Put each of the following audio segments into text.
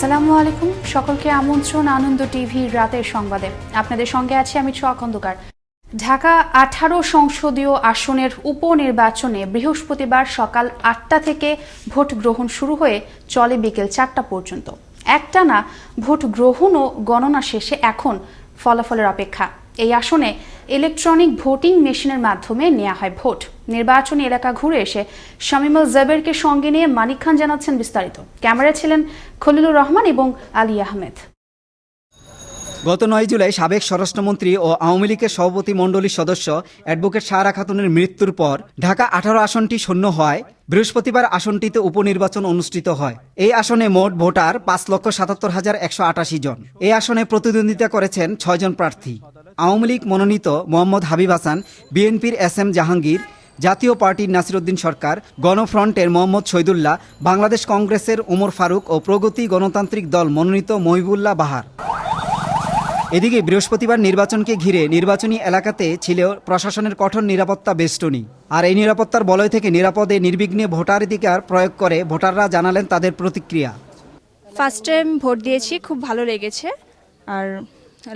আসসালামু আলাইকুম, সকলকে আমন্ত্রণ আনন্দ টিভির রাতের সংবাদে। আপনাদের সঙ্গে আছি আমি ছোঁয়া খন্দকার। ঢাকা 18 সংসদীয় আসনের উপনির্বাচনে বৃহস্পতিবার সকাল 8টা থেকে ভোট গ্রহণ শুরু হয়ে চলে বিকেল 4টা পর্যন্ত। একটানা ভোট গ্রহণ ও গণনা শেষে এখন ফলাফলের অপেক্ষা। এই আসনে ইলেকট্রনিক ভোটিং মেশিনের মাধ্যমে নেওয়া হয় ভোট। নির্বাচনী এলাকা ঘুরে এসে শামীমুল জাবেরকে সঙ্গে নিয়ে মানিক খান জানাচ্ছেন বিস্তারিত। ক্যামেরায় ছিলেন খলিলুর রহমান এবং আলী আহমেদ। গত 9 জুলাই সাবেক স্বরাষ্ট্রমন্ত্রী ও আওয়ামী লীগের সভাপতি মণ্ডলীর সদস্য অ্যাডভোকেট সাহারা খাতুনের মৃত্যুর পর ঢাকা 18 আসনটি শূন্য হয় বৃহস্পতিবার আসনটিতে উপনির্বাচন অনুষ্ঠিত হয়। এই আসনে মোট ভোটার 5,77,188 জন। এই আসনে প্রতিদ্বন্দ্বিতা করেছেন 6 জন প্রার্থী। আওয়ামী লীগ মনোনীত মোহাম্মদ হাবিব হাসান, বিএনপির SM জাহাঙ্গীর, জাতীয় পার্টির নাসিরউদ্দিন সরকার, গণফ্রন্টের মোহাম্মদ শহীদুল্লাহ, বাংলাদেশ কংগ্রেসের ওমর ফারুক ও প্রগতি গণতান্ত্রিক দল মনোনীত মহিবুল্লাহ বাহার। এদিকে বৃহস্পতিবার নির্বাচনকে ঘিরে নির্বাচনী এলাকাতে ছিল প্রশাসনের কঠোর নিরাপত্তা বেষ্টনী। আর এই নিরাপত্তার বলয় থেকে নিরাপদে নির্বিঘ্নে ভোটাধিকার প্রয়োগ করে ভোটাররা জানালেন তাদের প্রতিক্রিয়া। ফার্স্ট টাইম ভোট দিয়েছি, খুব ভালো লেগেছে। আর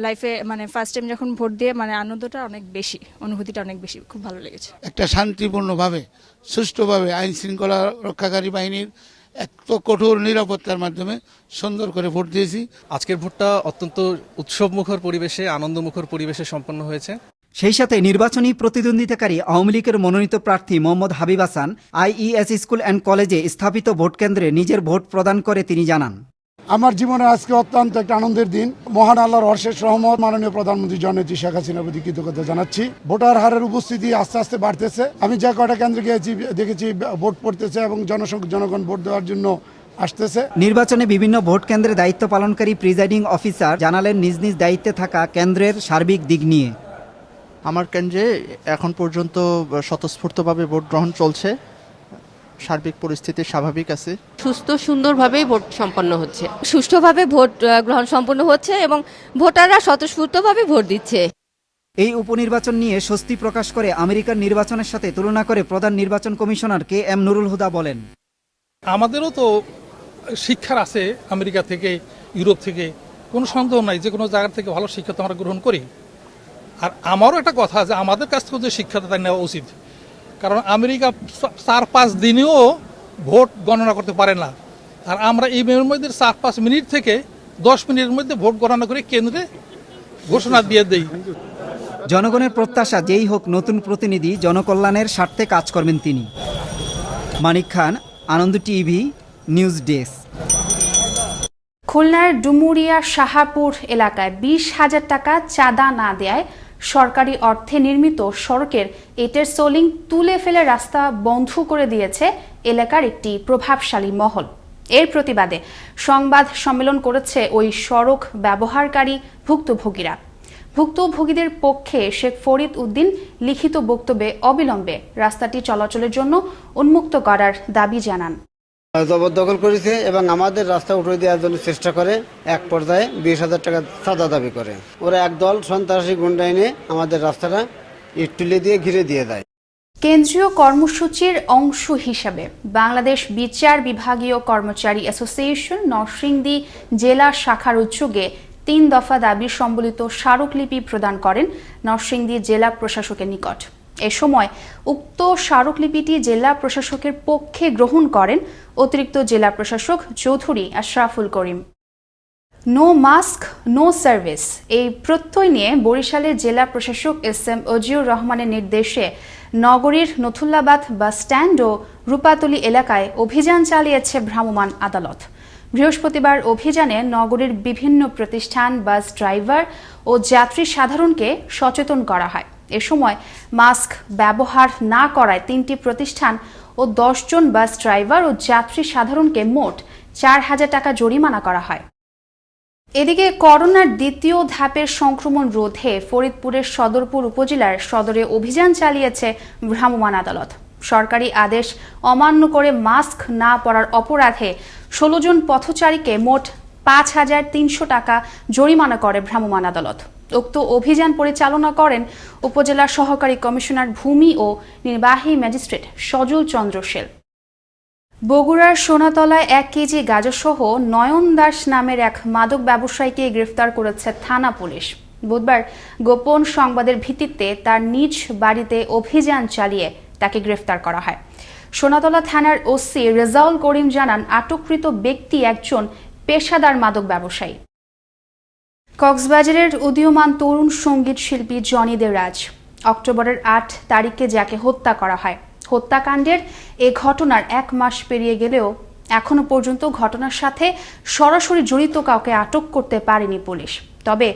লাইফে ফার্স্ট টাইম যখন ভোট দিয়ে আনন্দটা অনেক বেশি, অনুভূতিটা অনেক বেশি, খুব ভালো লেগেছে। একটা শান্তিপূর্ণভাবে সুষ্ঠুভাবে আইন শৃঙ্খলা রক্ষাকারী বাহিনীর এত কঠোর নিরাপত্তার মাধ্যমে সুন্দর করে ভোট দিয়েছি। আজকের ভোটটা অত্যন্ত উৎসবমুখর পরিবেশে, আনন্দমুখর পরিবেশে সম্পন্ন হয়েছে। সেই সাথে নির্বাচনী প্রতিদ্বন্দ্বিতাকারী আওয়ামী লীগের মনোনীত প্রার্থী Mohammad Habib Hasan IES school and কলেজে স্থাপিত ভোট কেন্দ্রে নিজের ভোট প্রদান করে তিনি জানান, আমার জীবনে আজকে অত্যন্ত একটা আনন্দের দিন। মহান আল্লাহর অশেষ রহমত, মাননীয় প্রধানমন্ত্রী জননেত্রী শেখ হাসিনার প্রতি কৃতজ্ঞতা জানাচ্ছি। ভোটার হারের উপস্থিতি আস্তে আস্তে বাড়তেছে। আমি যে কয়টা কেন্দ্রে গিয়েছি দেখেছি ভোট পড়তেছে এবং জনগণ ভোট দেওয়ার জন্য আসতেছে। নির্বাচনে বিভিন্ন ভোট কেন্দ্রে দায়িত্ব পালনকারী প্রিজাইডিং অফিসার জানালেন নিজ নিজ দায়িত্বে থাকা কেন্দ্রের সার্বিক দিক নিয়ে। আমার কেন্দ্রে এখন পর্যন্ত স্বতঃস্ফূর্তভাবে ভোট গ্রহণ চলছে, সার্বিক পরিস্থিতি স্বাভাবিক আছে। সুস্থ সুন্দরভাবেই ভোট সম্পন্ন হচ্ছে, সুষ্ঠুভাবে ভোট গ্রহণ সম্পন্ন হচ্ছে এবং ভোটাররা স্বতঃস্ফূর্তভাবে ভোট দিচ্ছে। এই উপনির্বাচন নিয়ে স্বস্তি প্রকাশ করে আমেরিকার নির্বাচনের সাথে তুলনা করে প্রধান নির্বাচন কমিশনার KM নুরুল হুদা বলেন, আমাদেরও তো শিক্ষার আছে আমেরিকা থেকে, ইউরোপ থেকে, কোনো সন্দেহ নাই যে কোনো জায়গা থেকে ভালো শিক্ষা তো আমরা গ্রহণ করি। আর আমারও একটা কথা যে আমাদের কাছ থেকে যে শিক্ষাটা তাই নেওয়া উচিত, কারণ আমেরিকা 4-5 দিনেও ভোট গণনা করতে পারে না, আর আমরা এই মধ্যে 4-5 মিনিট থেকে 10 মিনিটের মধ্যে ভোট গণনা করে কেন্দ্রে ঘোষণা দিয়ে দেই। জনগণের প্রত্যাশা যেই হোক নতুন প্রতিনিধি জনকল্যাণের স্বার্থে কাজ করবেন তিনি। মানিক খান, আনন্দ টিভি, নিউজ ডেস্ক। খুলনার ডুমুরিয়া শাহাপুর এলাকায় 20,000 টাকা চাঁদা না দেয়ায় সরকারি অর্থে নির্মিত সড়কের ইটের সোলিং তুলে ফেলে রাস্তা বন্ধ করে দিয়েছে এলাকার একটি প্রভাবশালী মহল। এর প্রতিবাদে সংবাদ সম্মেলন করেছে ওই সড়ক ব্যবহারকারী ভুক্তভোগীরা। ভুক্তভোগীদের পক্ষে শেখ ফরিদ উদ্দিন লিখিত বক্তব্যে অবিলম্বে রাস্তাটি চলাচলের জন্য উন্মুক্ত করার দাবি জানান। জবরদখল করেছে এবং আমাদের রাস্তা উঠে দেওয়ার জন্য চেষ্টা করে। এক পর্যায়ে 20,000 টাকা চাঁদা দাবি করে। ওরা একদল সন্ত্রাসী গুন্ডা এনে আমাদের রাস্তাটা ইট তুলে দিয়ে ঘিরে দিয়ে দেয়। কেন্দ্রীয় কর্মসূচির অংশ হিসাবে বাংলাদেশ বিচার বিভাগীয় কর্মচারী অ্যাসোসিয়েশন নরসিংদী জেলা শাখার উদ্যোগে 3 দফা দাবির সম্বলিত স্মারকলিপি প্রদান করেন নরসিংদী জেলা প্রশাসকের নিকট। এ সময় উক্ত স্মারকলিপিটি জেলা প্রশাসকের পক্ষে গ্রহণ করেন অতিরিক্ত জেলা প্রশাসক চৌধুরী আশরাফুল করিম। নো মাস্ক নো সার্ভিস এই প্রত্যয় নিয়ে বরিশালের জেলা প্রশাসক SM অজিউর রহমানের নির্দেশে নগরীর নথুল্লাবাদ বাস স্ট্যান্ড ও রূপাতলী এলাকায় অভিযান চালিয়েছে ভ্রাম্যমাণ আদালত। বৃহস্পতিবার অভিযানে নগরীর বিভিন্ন প্রতিষ্ঠান, বাস ড্রাইভার ও যাত্রী সাধারণকে সচেতন করা হয়। এ সময় মাস্ক ব্যবহার না করায় 3টি প্রতিষ্ঠান ও 10 জন বাস ড্রাইভার ও যাত্রী সাধারণকে মোট 4,000 টাকা জরিমানা করা হয়। এদিকে করোনার দ্বিতীয় ধাপের সংক্রমণ রোধে ফরিদপুরের সদরপুর উপজেলার সদরে অভিযান চালিয়েছে ভ্রাম্যমাণ আদালত। সরকারি আদেশ অমান্য করে মাস্ক না পরার অপরাধে 16 জন পথচারীকে মোট 5,300 টাকা জরিমানা করে ভ্রাম্যমাণ আদালত। উক্ত অভিযান পরিচালনা করেন উপজেলা সহকারী কমিশনার ভূমি ও নির্বাহী ম্যাজিস্ট্রেট সজল চন্দ্র শেল। বগুড়ার সোনাতলায় 1 কেজি গাঁজাসহ নয়ন দাস নামের এক মাদক ব্যবসায়ীকে গ্রেফতার করেছে থানা পুলিশ। বুধবার গোপন সংবাদের ভিত্তিতে তার নিজ বাড়িতে অভিযান চালিয়ে তাকে গ্রেফতার করা হয়। সোনাতলা থানার ওসি রেজাউল করিম জানান, আটককৃত ব্যক্তি একজন পেশাদার মাদক ব্যবসায়ী। কক্সবাজারের উদীয়মান তরুণ সঙ্গীত শিল্পী জনি দে রাজ অক্টোবরের 8 তারিখে যাকে হত্যা করা হয়। হত্যাকাণ্ডের এ ঘটনার 1 মাস পেরিয়ে গেলেও এখনো পর্যন্ত ঘটনার সাথে সরাসরি জড়িত কাউকে আটক করতে পারেনি পুলিশ। তবে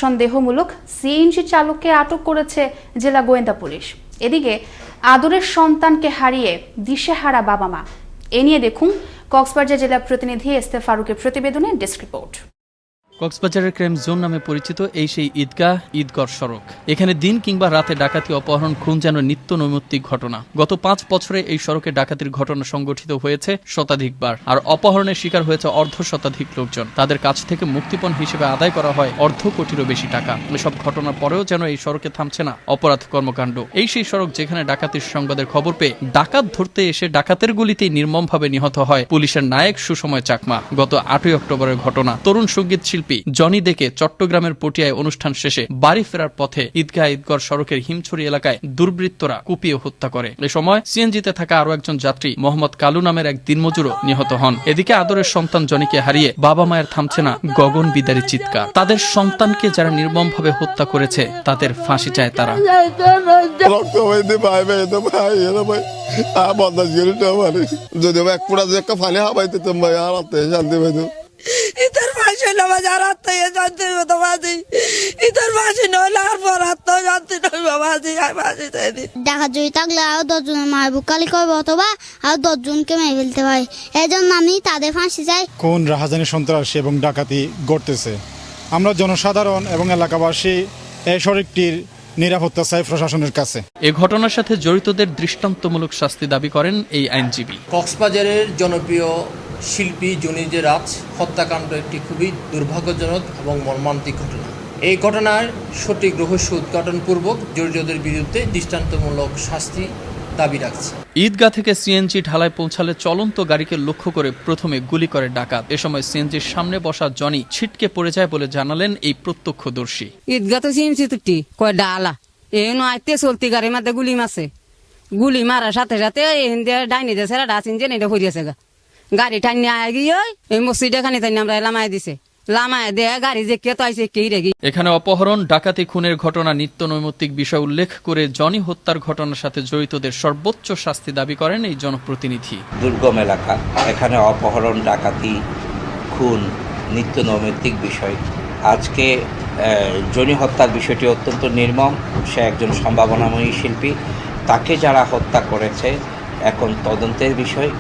সন্দেহমূলক সিএনজি চালককে আটক করেছে জেলা গোয়েন্দা পুলিশ। এদিকে আদরের সন্তানকে হারিয়ে দিশেহারা বাবা মা। এ নিয়ে দেখুন কক্সবাজার জেলা প্রতিনিধি এস্তে ফারুকের প্রতিবেদনে ডেস্ক রিপোর্ট। কক্সবাজারের ক্রাইম জোন নামে পরিচিত এই সেই ঈদগাহ সড়ক। এখানে দিন কিংবা রাতে ডাকাতি, অপহরণ, খুন যেন নিত্য নৈমিত্তিক ঘটনা। গত 5 বছরে এই সড়কে ডাকাতির ঘটনা সংঘটিত হয়েছে শতাধিকবার, আর অপহরণের শিকার হয়েছে অর্ধশতাধিক লোকজন। তাদের কাছ থেকে মুক্তিপণ হিসেবে আদায় করা হয় অর্ধ কোটিরও বেশি টাকা। এসব ঘটনার পরেও যেন এই সড়কে থামছে না অপরাধ কর্মকাণ্ড। এই সেই সড়ক যেখানে ডাকাতির সংবাদের খবর পেয়ে ডাকাত ধরতে এসে ডাকাতের গুলিতেই নির্মমভাবে নিহত হয় পুলিশের নায়ক সুসময় চাকমা। গত 8ই অক্টোবরের ঘটনা। তরুণ সঙ্গীত শিল্পী জনি দেকে চট্টগ্রামের পটিয়ায় অনুষ্ঠান শেষে বাড়ি ফেরার পথে ঈদগাহ সড়কের হিমছড়ি এলাকায় দুর্বৃত্তরা কুপিয়ে হত্যা করে। এ সময় সিএনজিতে থাকা আরো একজন যাত্রী মোহাম্মদ কালু নামের এক দিনমজুরও নিহত হন। এদিকে আদরের সন্তান জনিকে হারিয়ে বাবা মায়ের থামছে না গগন বিদারী চিৎকার। তাদের সন্তানকে যারা নির্মমভাবে হত্যা করেছে তাদের ফাঁসি চায় তারা। যদি এক পুরা যে একটা ফানি হাবাই দিতাম ভাই আর শান্তি পাইতো। ইতার ফাঁসি নেওয়া যার আত্মীয় জানতে হতো বাজি, ইতার ফাঁসি নইলে আর পর আত্মীয় জানতে নইবা বাজি, ফাঁসি চাই দি। দেখা যদি থাকলে আরো 10 জনের মারবো কালি করবো, অথবা আরো 10 জনকে মেরে ফেলতে পারে। এই জন্য আমি তাদের ফাঁসি চাই। কোন রাহাজানি সন্ত্রাস এবং ডাকাতি ঘটতেছে, আমরা জনসাধারণ এবং এলাকাবাসী এই সড়কটির নিরাপত্তা চাই প্রশাসনের কাছে। এ ঘটনার সাথে জড়িতদের দৃষ্টান্তমূলক শাস্তি দাবি করেন এই আইনজীবী। কক্সবাজারের জনপ্রিয় শিল্পী জনি দে রাজ হত্যাকাণ্ড একটি খুবই দুর্ভাগ্যজনক এবং মর্মান্তিক ঘটনা। এই ঘটনার সঠিক রহস্য উদ্ঘাটনপূর্বক জড়িতদের বিরুদ্ধে দৃষ্টান্তমূলক শাস্তি দাবি রাখছে। ঈদগাহ থেকে সিএনজি ঢালায় পৌঁছালে চলন্ত গাড়িকে লক্ষ্য করে প্রথমে গুলি করে ডাকাত। এ সময় সিএনজির সামনে বসা জনি ছিটকে পড়ে যায় বলে জানালেন এই প্রত্যক্ষদর্শী। ঈদগাহ তো সিএনজি তুটি কয় ডালা এন আইতে চলতি গাড়ির মধ্যে গুলি মারছে। গুলি মারার সাথে সাথে ডাইনি দেশে ডাসিন যে এটা হইয়াছে গা গাড়ি টাইনি আয় গিয়ে এই মসজিদে খানি তাই আমরা লামায় দিছে, লামায় দেয়া গাড়ি যে কে তো আইছে কেই রেগি। এখানে অপহরণ, ডাকাতি, খুনের ঘটনা নিত্য নৈমিত্তিক বিষয় উল্লেখ করে জনি হত্যার ঘটনার সাথে জড়িতদের সর্বোচ্চ শাস্তি দাবি করেন এই জনপ্রতিনিধি। দুর্গম এলাকা, এখানে অপহরণ, ডাকাতি, খুন নিত্য নৈমিত্তিক বিষয়। আজকে জনি হত্যার বিষয়টি অত্যন্ত নির্মম। সে একজন সম্ভাবনাময়ী শিল্পী, তাকে যারা হত্যা করেছে এখন তদন্তের বিষয়।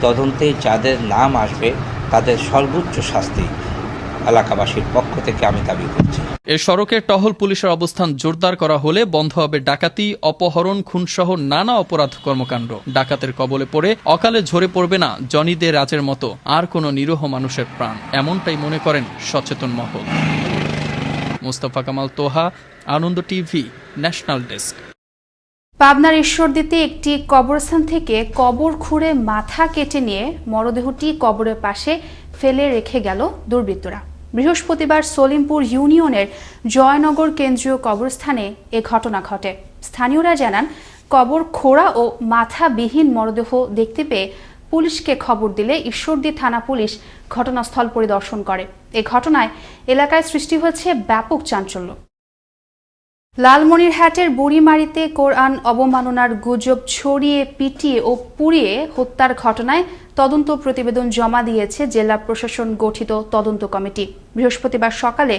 তদন্তে যাদের নাম আসবে তাদের সর্বোচ্চ শাস্তি এলাকাবাসীর পক্ষ থেকে আমি দাবি করছি। এ সড়কে টহল পুলিশের অবস্থান জোরদার করা হলে বন্ধ হবে ডাকাতি, অপহরণ, খুনসহ নানা অপরাধ কর্মকাণ্ড। ডাকাতের কবলে পড়ে অকালে ঝরে পড়বে না জনি দে রাজের মতো আর কোনো নিরীহ মানুষের প্রাণ, এমনটাই মনে করেন সচেতন মহল। মুস্তাফা কামাল তোহা, আনন্দ টিভি, ন্যাশনাল ডেস্ক। পাবনার ঈশ্বরদীতে একটি কবরস্থান থেকে কবর খুঁড়ে মাথা কেটে নিয়ে মরদেহটি কবরের পাশে ফেলে রেখে গেল দুর্বৃত্তরা। বৃহস্পতিবার সলিমপুর ইউনিয়নের জয়নগর কেন্দ্রীয় কবরস্থানে এ ঘটনা ঘটে। স্থানীয়রা জানান, কবর খোঁড়া ও মাথাবিহীন মরদেহ দেখতে পেয়ে পুলিশকে খবর দিলে ঈশ্বরদী থানা পুলিশ ঘটনাস্থল পরিদর্শন করে। এ ঘটনায় এলাকায় সৃষ্টি হয়েছে ব্যাপক চাঞ্চল্য। লালমনিরহাটের বুড়িমারিতে কোরআন অবমাননার গুজব ছড়িয়ে পিটিয়ে ও পুড়িয়ে হত্যার ঘটনায় তদন্ত প্রতিবেদন জমা দিয়েছে জেলা প্রশাসন গঠিত তদন্ত কমিটি। বৃহস্পতিবার সকালে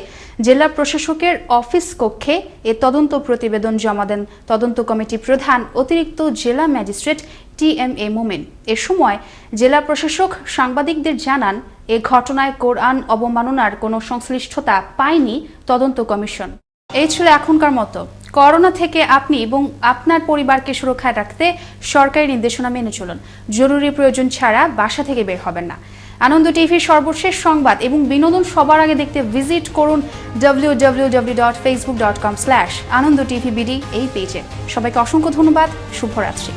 জেলা প্রশাসকের অফিস কক্ষে এ তদন্ত প্রতিবেদন জমা দেন তদন্ত কমিটি প্রধান অতিরিক্ত জেলা ম্যাজিস্ট্রেট TMA মোমেন। এ সময় জেলা প্রশাসক সাংবাদিকদের জানান, এ ঘটনায় কোরআন অবমাননার কোনো সংশ্লিষ্টতা পায়নি তদন্ত কমিশন। এই ছিল এখনকার মতো। করোনা থেকে আপনি এবং আপনার পরিবারকে সুরক্ষায় রাখতে সরকারি নির্দেশনা মেনে চলুন। জরুরি প্রয়োজন ছাড়া বাসা থেকে বের হবেন না। আনন্দ টিভির সর্বশেষ সংবাদ এবং বিনোদন সবার আগে দেখতে ভিজিট করুন www.facebook.com/AnandoTVBD এই পেজে। সবাইকে অসংখ্য ধন্যবাদ। শুভরাত্রি।